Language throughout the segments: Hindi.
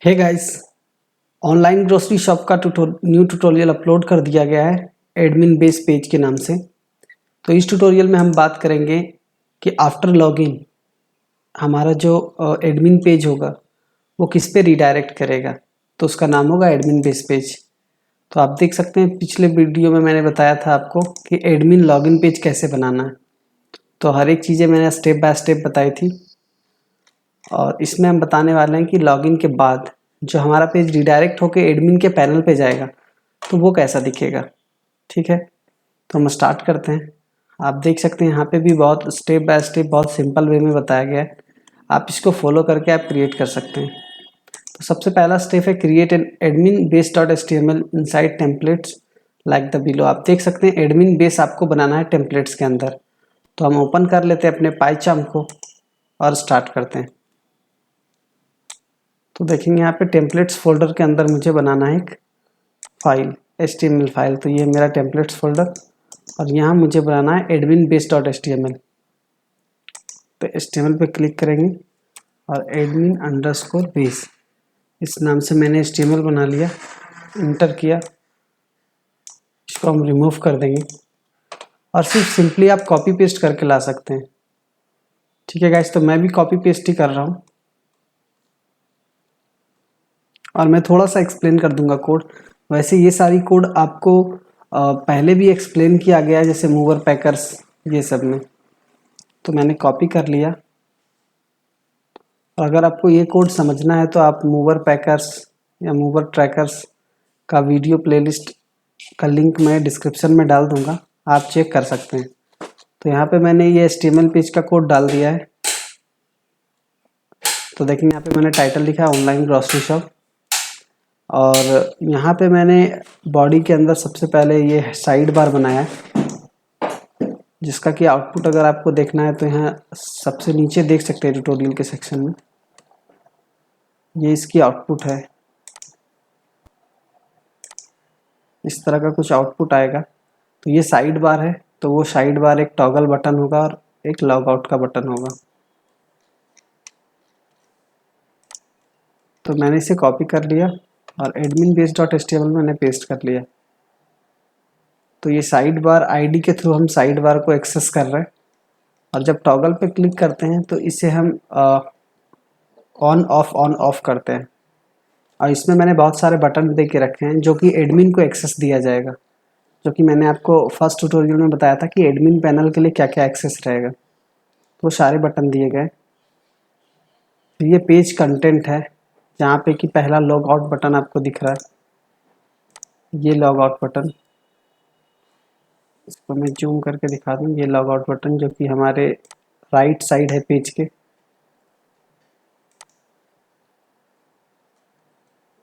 हे गाइस, ऑनलाइन ग्रोसरी शॉप का न्यू ट्यूटोरियल अपलोड कर दिया गया है एडमिन बेस पेज के नाम से। तो इस ट्यूटोरियल में हम बात करेंगे कि आफ्टर लॉगिन हमारा जो एडमिन पेज होगा वो किस पे रीडायरेक्ट करेगा। तो उसका नाम होगा एडमिन बेस पेज। तो आप देख सकते हैं पिछले वीडियो में मैंने बताया था आपको कि एडमिन लॉगिन पेज कैसे बनाना है। तो हर एक चीज़ें मैंने स्टेप बाय स्टेप बताई थी और इसमें हम बताने वाले हैं कि लॉगिन के बाद जो हमारा पेज रिडायरेक्ट होकर एडमिन के पैनल पे जाएगा तो वो कैसा दिखेगा। ठीक है, तो हम स्टार्ट करते हैं। आप देख सकते हैं यहाँ पे भी बहुत स्टेप बाय स्टेप बहुत सिंपल वे में बताया गया है। आप इसको फॉलो करके आप क्रिएट कर सकते हैं। तो सबसे पहला स्टेप है create an admin base dot HTML inside templates like the below. आप देख सकते हैं एडमिन बेस आपको बनाना है टेम्पलेट्स के अंदर। तो हम ओपन कर लेते हैं अपने पाइचार्म को और स्टार्ट करते हैं। तो देखेंगे यहाँ पे टेम्पलेट्स फोल्डर के अंदर मुझे बनाना है एक फाइल HTML फाइल। तो ये मेरा टेम्पलेट्स फोल्डर और यहाँ मुझे बनाना है एडमिन बेस डॉट HTML। तो HTML पे क्लिक करेंगे और एडमिन अंडरस्कोर बेस इस नाम से मैंने HTML बना लिया, इंटर किया। इसको हम रिमूव कर देंगे और सिर्फ सिंपली आप कॉपी पेस्ट करके ला सकते हैं। ठीक है गाइस, तो मैं भी कॉपी पेस्ट ही कर रहा हूँ और मैं थोड़ा सा एक्सप्लेन कर दूंगा कोड। वैसे ये सारी कोड आपको पहले भी एक्सप्लेन किया गया है, जैसे मूवर पैकर्स ये सब में। तो मैंने कॉपी कर लिया और अगर आपको ये कोड समझना है तो आप मूवर पैकर्स या मूवर ट्रैकर्स का वीडियो प्लेलिस्ट का लिंक मैं डिस्क्रिप्शन में डाल दूंगा, आप चेक कर सकते हैं। तो यहाँ पे मैंने ये HTML पेज का कोड डाल दिया है। तो देखेंगे यहाँ पे मैंने टाइटल लिखा है ऑनलाइन ग्रोसरी शॉप और यहाँ पे मैंने बॉडी के अंदर सबसे पहले ये साइड बार बनाया है, जिसका कि आउटपुट अगर आपको देखना है तो यहाँ सबसे नीचे देख सकते हैं ट्यूटोरियल के सेक्शन में। ये इसकी आउटपुट है, इस तरह का कुछ आउटपुट आएगा। तो ये साइड बार है, तो वो साइड बार एक टॉगल बटन होगा और एक लॉग आउट का बटन होगा। तो मैंने इसे कॉपी कर लिया और एडमिन बेस डॉट HTML मैंने पेस्ट कर लिया। तो ये साइड बार आईडी के थ्रू हम साइड बार को एक्सेस कर रहे हैं और जब टॉगल पे क्लिक करते हैं तो इसे हम ऑन ऑफ करते हैं। और इसमें मैंने बहुत सारे बटन दे के रखे हैं जो कि एडमिन को एक्सेस दिया जाएगा, जो कि मैंने आपको फर्स्ट ट्यूटोरियल में बताया था कि एडमिन पैनल के लिए क्या क्या एक्सेस रहेगा। तो वो सारे बटन दिए गए। तो ये पेज कंटेंट है जहाँ पे कि पहला लॉग आउट बटन आपको दिख रहा है, ये लॉग आउट बटन। इसको मैं जूम करके दिखा दूँ, ये लॉग आउट बटन जो कि हमारे राइट साइड है पेज के।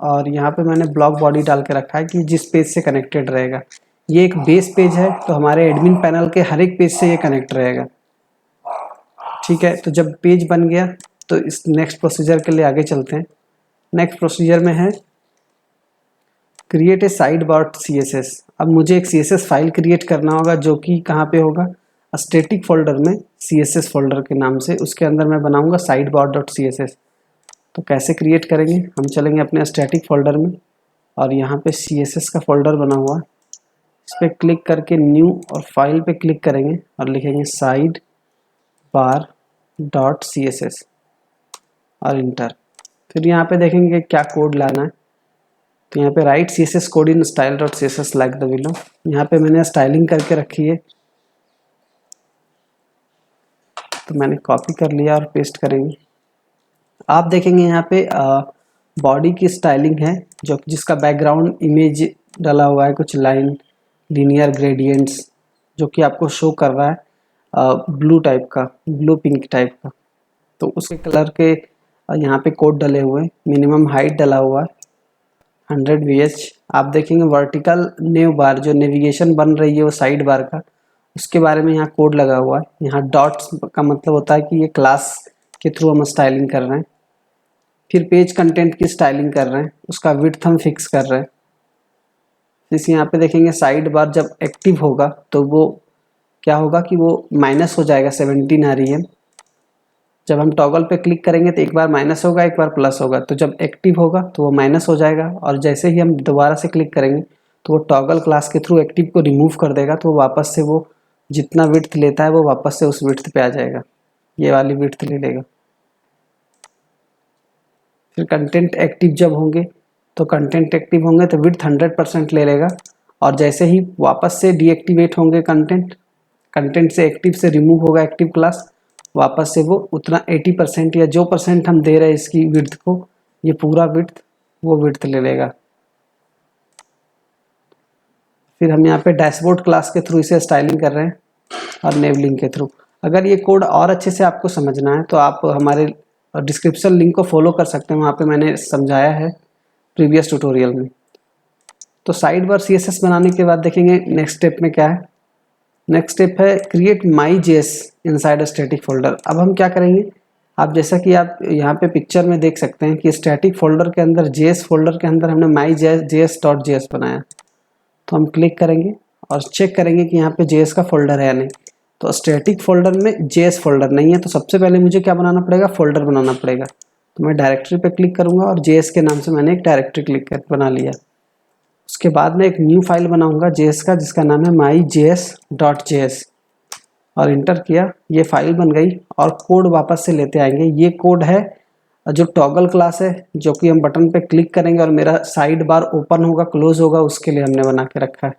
और यहाँ पे मैंने ब्लॉक बॉडी डाल के रखा है कि जिस पेज से कनेक्टेड रहेगा। ये एक बेस पेज है तो हमारे एडमिन पैनल के हर एक पेज से ये कनेक्ट रहेगा। ठीक है, तो जब पेज बन गया तो इस नेक्स्ट प्रोसीजर के लिए आगे चलते हैं। नेक्स्ट प्रोसीजर में है create a side dot CSS। अब मुझे एक CSS फाइल क्रिएट करना होगा जो कि कहाँ पे होगा, स्टैटिक फोल्डर में CSS फोल्डर के नाम से। उसके अंदर मैं बनाऊंगा साइड बार डॉट CSS। तो कैसे क्रिएट करेंगे, हम चलेंगे अपने स्टैटिक फोल्डर में और यहाँ पे CSS का फोल्डर बना हुआ है, इस पर क्लिक करके न्यू और फाइल पे क्लिक करेंगे और लिखेंगे साइड बार डॉट CSS और इंटर। फिर यहाँ पे देखेंगे क्या कोड लाना है। तो यहाँ पे right CSS code in style dot CSS like the below. यहाँ पे मैंने स्टाइलिंग करके रखी है, तो मैंने कॉपी कर लिया और पेस्ट करेंगे। आप देखेंगे यहाँ पे बॉडी की स्टाइलिंग है जो जिसका बैकग्राउंड इमेज डाला हुआ है, कुछ लाइन लीनियर ग्रेडियंट्स जो कि आपको शो कर रहा है ब्लू टाइप का, ब्लू पिंक टाइप का। तो उसके कलर के यहाँ पे कोड डले हुए हैं। मिनिमम हाइट डला हुआ है 100 VH। आप देखेंगे वर्टिकल नेव बार जो नेविगेशन बन रही है वो साइड बार का, उसके बारे में यहाँ कोड लगा हुआ है। यहाँ डॉट्स का मतलब होता है कि ये क्लास के थ्रू हम स्टाइलिंग कर रहे हैं। फिर पेज कंटेंट की स्टाइलिंग कर रहे हैं, उसका विड्थ हम फिक्स कर रहे हैं। जैसे यहाँ पे देखेंगे साइड बार जब एक्टिव होगा तो वो क्या होगा कि वो माइनस हो जाएगा, 17 आ रही है। जब हम टॉगल पे क्लिक करेंगे तो एक बार माइनस होगा, एक बार प्लस होगा। तो जब एक्टिव होगा तो वो माइनस हो जाएगा, और जैसे ही हम दोबारा से क्लिक करेंगे तो वो टॉगल क्लास के थ्रू एक्टिव को रिमूव कर देगा। तो वो वापस से वो जितना विड्थ लेता है वो वापस से उस विड्थ पे आ जाएगा, ये वाली विड्थ ले लेगा। फिर कंटेंट एक्टिव जब होंगे तो कंटेंट एक्टिव होंगे तो विड्थ 100% ले लेगा, और जैसे ही वापस से डीएक्टिवेट होंगे कंटेंट से एक्टिव से रिमूव होगा एक्टिव क्लास, वापस से वो उतना 80% या जो परसेंट हम दे रहे हैं इसकी विड्थ को, ये पूरा विड्थ वो विड्थ ले लेगा। फिर हम यहाँ पे डैशबोर्ड क्लास के थ्रू इसे स्टाइलिंग कर रहे हैं और नेवलिंग के थ्रू। अगर ये कोड और अच्छे से आपको समझना है तो आप हमारे डिस्क्रिप्शन लिंक को फॉलो कर सकते हैं, वहाँ पे मैंने समझाया है प्रीवियस ट्यूटोरियल में। तो साइड बार CSS बनाने के बाद देखेंगे नेक्स्ट स्टेप में क्या है। नेक्स्ट स्टेप है create my JS inside a static folder. अब हम क्या करेंगे, आप जैसा कि आप यहाँ पे पिक्चर में देख सकते हैं कि स्टैटिक फोल्डर के अंदर JS फोल्डर के अंदर हमने myjs.js बनाया। तो हम क्लिक करेंगे और चेक करेंगे कि यहाँ पे JS का फोल्डर है या नहीं। तो स्टैटिक फोल्डर में JS फोल्डर नहीं है, तो सबसे पहले मुझे क्या बनाना पड़ेगा, फोल्डर बनाना पड़ेगा। तो मैं डायरेक्टरी पे क्लिक करूँगा और JS के नाम से मैंने एक डायरेक्टरी क्लिक कर बना लिया। उसके बाद मैं एक न्यू फाइल बनाऊंगा JS का, जिसका नाम है myjs.js, और इंटर किया, ये फाइल बन गई। और कोड वापस से लेते आएंगे। ये कोड है जो टॉगल क्लास है, जो कि हम बटन पे क्लिक करेंगे और मेरा साइड बार ओपन होगा क्लोज होगा, उसके लिए हमने बना के रखा है।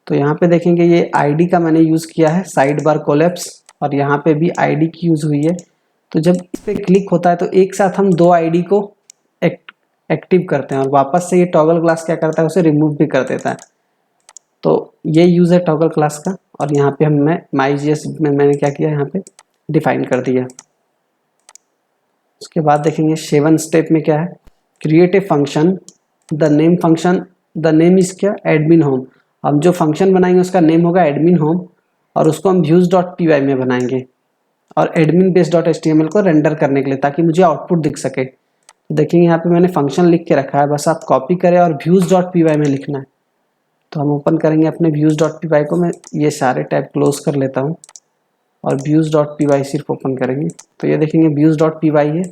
तो यहाँ पे देखेंगे ये ID का मैंने यूज़ किया है, साइड बार कोलैप्स, और यहाँ पे भी ID की यूज़ हुई है। तो जब इस पर क्लिक होता है तो एक साथ हम दो ID को एक्टिव करते हैं, और वापस से ये टॉगल क्लास क्या करता है, उसे रिमूव भी कर देता है। तो ये यूज़ है टॉगल क्लास का। और यहाँ पे मैं myjs में मैंने क्या किया, यहाँ पे डिफाइन कर दिया। उसके बाद देखेंगे 7 स्टेप में क्या है, create a function, the name is क्या, एडमिन होम। हम जो फंक्शन बनाएंगे उसका नेम होगा एडमिन होम, और उसको हम views.py में बनाएंगे, और एडमिन बेस.html को रेंडर करने के लिए, ताकि मुझे आउटपुट दिख सके। देखेंगे यहाँ पे मैंने फंक्शन लिख के रखा है, बस आप कॉपी करें और views.py में लिखना है। तो हम ओपन करेंगे अपने views.py को। मैं ये सारे टैब क्लोज कर लेता हूँ और views.py सिर्फ ओपन करेंगे। तो ये देखेंगे views.py है।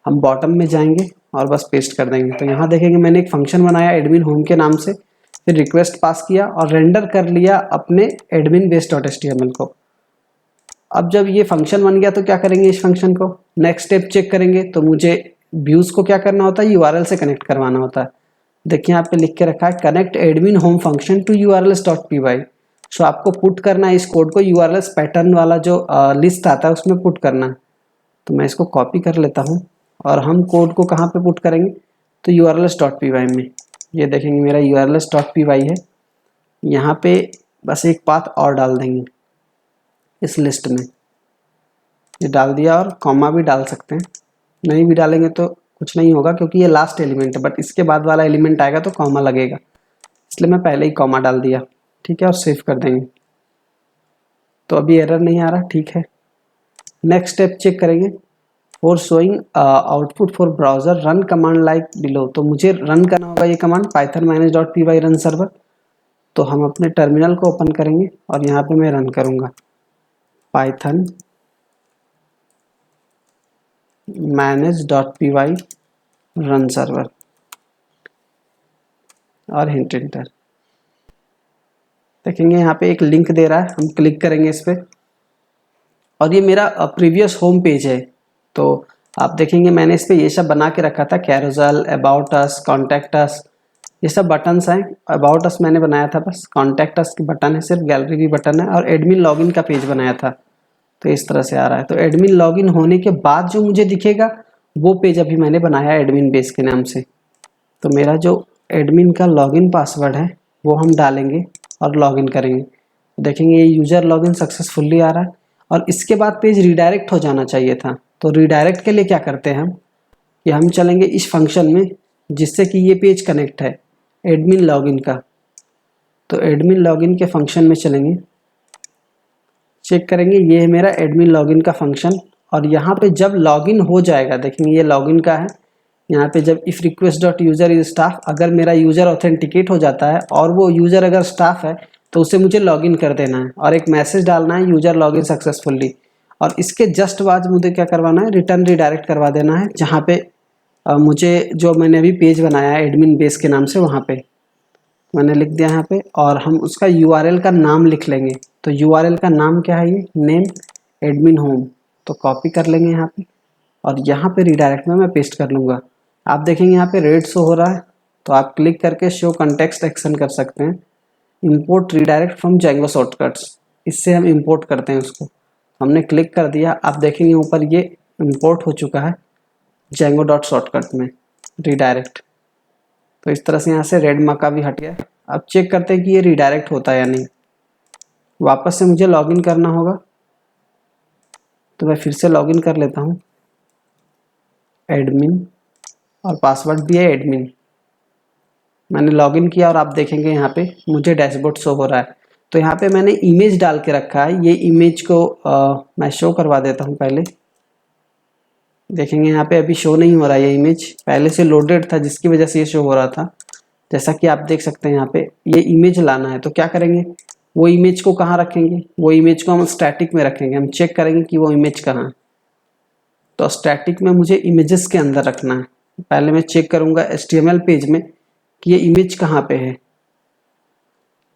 हम बॉटम में जाएंगे और बस पेस्ट कर देंगे। तो यहाँ देखेंगे मैंने एक फंक्शन बनाया एडमिन होम के नाम से, फिर रिक्वेस्ट पास किया और रेंडर कर लिया अपने एडमिन बेस.html को। अब जब ये फंक्शन बन गया तो क्या करेंगे, इस फंक्शन को नेक्स्ट स्टेप चेक करेंगे। तो मुझे व्यूज को क्या करना होता है, URL से कनेक्ट करवाना होता है। देखिए यहाँ पे लिख के रखा है connect admin home function to urls.py। So आपको पुट करना है इस कोड को urls पैटर्न वाला जो लिस्ट आता है उसमें पुट करना है। तो मैं इसको कॉपी कर लेता हूँ और हम कोड को कहाँ पे पुट करेंगे, तो urls.py में। ये देखेंगे मेरा urls.py है। यहाँ पे बस एक पाथ और डाल देंगे इस लिस्ट में, ये डाल दिया, और कॉमा भी डाल सकते हैं, नहीं भी डालेंगे तो कुछ नहीं होगा क्योंकि ये लास्ट एलिमेंट है, बट इसके बाद वाला एलिमेंट आएगा तो कॉमा लगेगा, इसलिए मैं पहले ही कॉमा डाल दिया। ठीक है, और सेव कर देंगे। तो अभी एरर नहीं आ रहा, ठीक है। नेक्स्ट स्टेप चेक करेंगे, for showing output for browser run command like below. तो मुझे रन करना होगा ये कमांड python-.py रन सर्वर। तो हम अपने टर्मिनल को ओपन करेंगे और यहाँ पे मैं रन करूँगा python manage.py रन सर्वर और हिंट एंटर। देखेंगे यहाँ पे एक लिंक दे रहा है, हम क्लिक करेंगे इस पर, और ये मेरा प्रीवियस होम पेज है। तो आप देखेंगे मैंने इस पर ये सब बना के रखा था, carousel, about us, contact us, ये सब बटन्स हैं। अबाउट अस मैंने बनाया था, बस कॉन्टैक्ट अस की बटन है, सिर्फ गैलरी भी बटन है, और एडमिन लॉगिन का पेज बनाया था। तो इस तरह से आ रहा है। तो एडमिन लॉगिन होने के बाद जो मुझे दिखेगा वो पेज अभी मैंने बनाया एडमिन बेस के नाम से। तो मेरा जो एडमिन का लॉगिन पासवर्ड है वो हम डालेंगे और लॉगिन करेंगे। देखेंगे ये यूज़र लॉगिन सक्सेसफुली आ रहा है, और इसके बाद पेज रीडायरेक्ट हो जाना चाहिए था। तो रीडायरेक्ट के लिए क्या करते हैं हम, कि हम चलेंगे इस फंक्शन में जिससे कि ये पेज कनेक्ट है एडमिन लॉगिन का। तो एडमिन लॉगिन के फंक्शन में चलेंगे, चेक करेंगे, ये है मेरा एडमिन लॉगिन का फंक्शन। और यहाँ पे जब लॉगिन हो जाएगा, देखेंगे ये लॉगिन का है, यहाँ पे जब if request dot user is staff, अगर मेरा यूज़र ऑथेंटिकेट हो जाता है और वो यूज़र अगर स्टाफ है तो उसे मुझे लॉगिन कर देना है और एक मैसेज डालना है यूज़र लॉगिन सक्सेसफुली। और इसके जस्ट बाद मुझे क्या करवाना है, रिटर्न रीडायरेक्ट करवा देना है, जहाँ पे मुझे जो मैंने अभी पेज बनाया है एडमिन बेस के नाम से, वहाँ पे मैंने लिख दिया यहाँ पे। और हम उसका यूआरएल का नाम लिख लेंगे। तो यूआरएल का नाम क्या है, ये नेम एडमिन होम। तो कॉपी कर लेंगे यहाँ पे और यहाँ पे रीडायरेक्ट में मैं पेस्ट कर लूँगा। आप देखेंगे यहाँ पे रेड शो हो रहा है, तो आप क्लिक करके शो कॉन्टेक्स्ट एक्शन कर सकते हैं। Import redirect from Django shortcuts, इससे हम इंपोर्ट करते हैं उसको। हमने क्लिक कर दिया, आप देखेंगे ऊपर ये इंपोर्ट हो चुका है जेंगो डॉट शॉर्टकट में रीडायरेक्ट। तो इस तरह से यहाँ से रेड मार्का भी हट गया। अब चेक करते हैं कि ये रीडायरेक्ट होता है या नहीं। वापस से मुझे लॉगिन करना होगा, तो मैं फिर से लॉगिन कर लेता हूँ, एडमिन, और पासवर्ड भी है एडमिन। मैंने लॉगिन किया और आप देखेंगे यहाँ पे मुझे डैशबोर्ड शो हो रहा है। तो यहाँ पे मैंने इमेज डाल के रखा है, ये इमेज को मैं शो करवा देता हूँ पहले। देखेंगे यहाँ पे अभी शो नहीं हो रहा है ये इमेज, पहले से लोडेड था जिसकी वजह से ये शो हो रहा था। जैसा कि आप देख सकते हैं यहाँ पे ये इमेज लाना है। तो क्या करेंगे, वो इमेज को कहाँ रखेंगे, वो इमेज को हम स्टैटिक में रखेंगे। हम चेक करेंगे कि वो इमेज कहाँ है। तो स्टैटिक में मुझे इमेजेस के अंदर रखना है। पहले मैं चेक करूँगा HTML पेज में कि ये इमेज कहाँ पे है।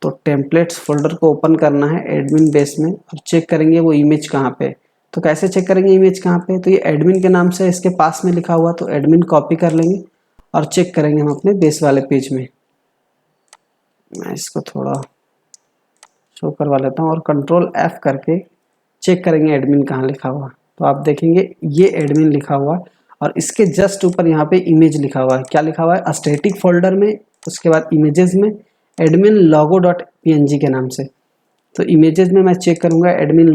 तो टेम्पलेट्स फोल्डर को ओपन करना है एडमिन बेस में और चेक करेंगे वो इमेज कहाँ पे है। तो कैसे चेक करेंगे इमेज कहाँ पे है, तो ये एडमिन के नाम से इसके पास में लिखा हुआ, तो एडमिन कॉपी कर लेंगे और चेक करेंगे हम अपने बेस वाले पेज में। मैं इसको थोड़ा शो करवा लेता हूँ और कंट्रोल F करके चेक करेंगे एडमिन कहाँ लिखा हुआ। तो आप देखेंगे ये एडमिन लिखा हुआ और इसके जस्ट ऊपर यहाँ पे इमेज लिखा हुआ है। क्या लिखा हुआ है, स्टैटिक फोल्डर में, उसके बाद इमेजेस में एडमिन लोगो डॉट png के नाम से। तो इमेजेस में मैं चेक करूँगा एडमिन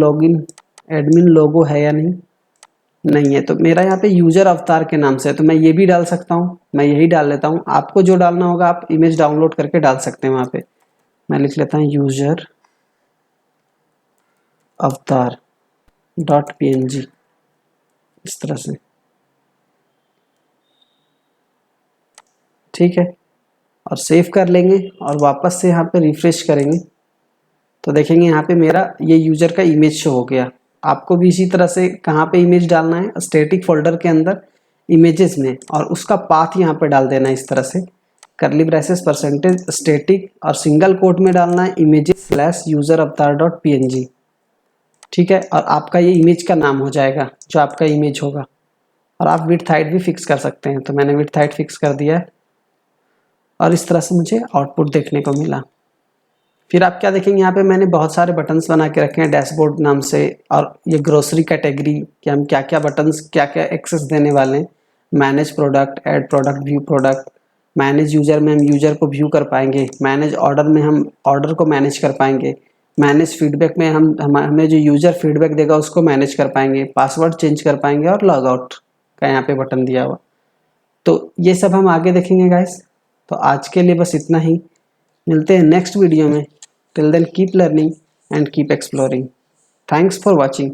लोगो है या नहीं है। तो मेरा यहाँ पे यूजर अवतार के नाम से है, तो मैं ये भी डाल सकता हूँ, मैं यही डाल लेता हूँ। आपको जो डालना होगा आप इमेज डाउनलोड करके डाल सकते हैं वहाँ पे। मैं लिख लेता हूँ यूजर अवतार डॉट png, इस तरह से, ठीक है। और सेव कर लेंगे और वापस से यहाँ पे रिफ्रेश करेंगे तो देखेंगे यहाँ पे मेरा ये यूजर का इमेज शो हो गया। आपको भी इसी तरह से कहाँ पे इमेज डालना है, स्टैटिक फोल्डर के अंदर इमेजेस में, और उसका पाथ यहाँ पे डाल देना है इस तरह से, करली ब्रेसेस परसेंटेज स्टैटिक, और सिंगल कोट में डालना है इमेजेस स्लैश यूजर अवतार डॉट png, ठीक है। और आपका ये इमेज का नाम हो जाएगा जो आपका इमेज होगा। और आप विड्थ हाइट भी फिक्स कर सकते हैं। तो मैंने विड्थ हाइट फिक्स कर दिया है और इस तरह से मुझे आउटपुट देखने को मिला। फिर आप क्या देखेंगे, यहाँ पे मैंने बहुत सारे बटन्स बना के रखे हैं डैशबोर्ड नाम से, और ये ग्रोसरी कैटेगरी कि हम क्या क्या बटन्स क्या क्या एक्सेस देने वाले हैं। Manage product, add product, view product. Manage user में हम यूजर को व्यू कर पाएंगे। मैनेज ऑर्डर में हम ऑर्डर को मैनेज कर पाएंगे। मैनेज फीडबैक में हमें जो यूजर फीडबैक देगा उसको मैनेज कर पाएंगे। पासवर्ड चेंज कर पाएंगे और लॉग आउट का यहाँ पे बटन दिया हुआ। तो ये सब हम आगे देखेंगे गाइस। तो आज के लिए बस इतना ही, मिलते हैं नेक्स्ट वीडियो में। Till then, keep learning and keep exploring. Thanks for watching.